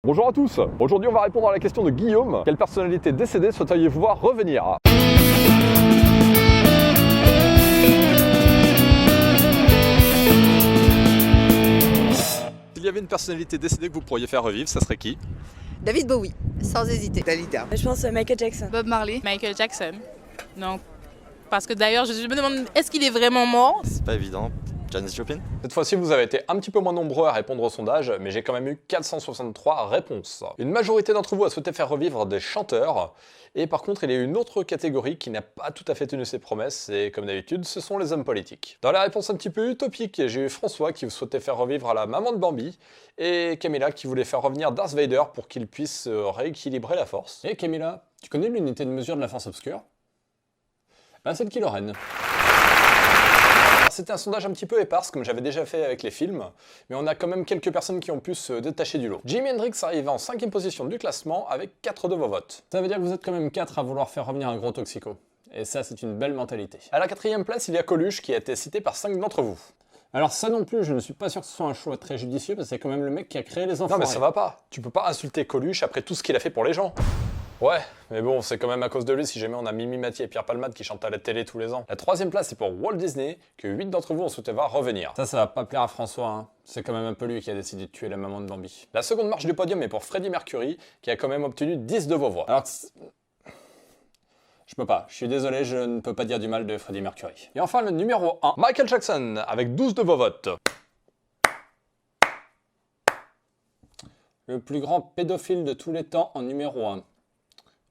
Bonjour à tous, aujourd'hui on va répondre à la question de Guillaume. Quelle personnalité décédée souhaiteriez-vous voir revenir? S'il y avait une personnalité décédée que vous pourriez faire revivre, ça serait qui? David Bowie, sans hésiter. Dalida. Je pense Michael Jackson. Bob Marley. Michael Jackson. Donc, parce que d'ailleurs, je me demande, est-ce qu'il est vraiment mort? C'est pas évident. Janis Joplin. Cette fois-ci, vous avez été un petit peu moins nombreux à répondre au sondage, mais j'ai quand même eu 463 réponses. Une majorité d'entre vous a souhaité faire revivre des chanteurs, et par contre, il y a une autre catégorie qui n'a pas tout à fait tenu ses promesses, et comme d'habitude, ce sont les hommes politiques. Dans les réponses un petit peu utopiques, j'ai eu François qui souhaitait faire revivre la maman de Bambi, et Camilla qui voulait faire revenir Darth Vader pour qu'il puisse rééquilibrer la force. Et Camilla, tu connais l'unité de mesure de la force obscure? Ben, c'est le Kylo Ren. C'était un sondage un petit peu éparse, comme j'avais déjà fait avec les films, mais on a quand même quelques personnes qui ont pu se détacher du lot. Jimi Hendrix arrive en 5e position du classement avec 4 de vos votes. Ça veut dire que vous êtes quand même 4 à vouloir faire revenir un gros toxico. Et ça, c'est une belle mentalité. À la 4e place, il y a Coluche, qui a été cité par 5 d'entre vous. Alors ça non plus, je ne suis pas sûr que ce soit un choix très judicieux, parce que c'est quand même le mec qui a créé les enfoirés. Non mais ça va pas, tu peux pas insulter Coluche après tout ce qu'il a fait pour les gens. Ouais, mais bon, c'est quand même à cause de lui si jamais on a Mimi Mathieu et Pierre Palmade qui chantent à la télé tous les ans. La 3e place, c'est pour Walt Disney, que 8 d'entre vous ont souhaité voir revenir. Ça va pas plaire à François, hein. C'est quand même un peu lui qui a décidé de tuer la maman de Bambi. La seconde marche du podium est pour Freddie Mercury, qui a quand même obtenu 10 de vos voix. Alors, je peux pas, je suis désolé, je ne peux pas dire du mal de Freddie Mercury. Et enfin, le numéro 1, Michael Jackson, avec 12 de vos votes. Le plus grand pédophile de tous les temps en numéro 1.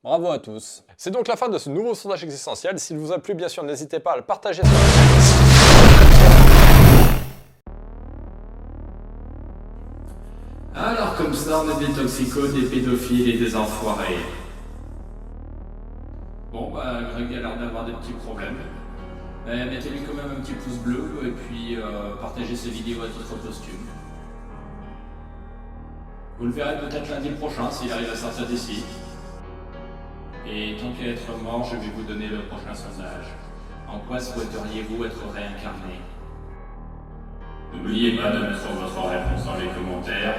Bravo à tous. C'est donc la fin de ce nouveau sondage existentiel. S'il vous a plu, bien sûr, n'hésitez pas à le partager sur Alors comme ça, on est des toxicos, des pédophiles et des enfoirés. Bon bah, Greg a l'air d'avoir des petits problèmes. Mettez-lui quand même un petit pouce bleu et puis partagez ces vidéos à titre posthume. Vous le verrez peut-être lundi prochain s'il arrive à sortir d'ici. Et tant qu'à être mort, je vais vous donner le prochain sondage. En quoi souhaiteriez-vous être réincarné? N'oubliez pas de mettre votre réponse dans les commentaires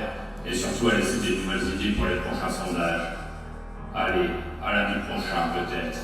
et surtout à laisser des nouvelles idées pour les prochains sondages. Allez, à lundi prochain peut-être.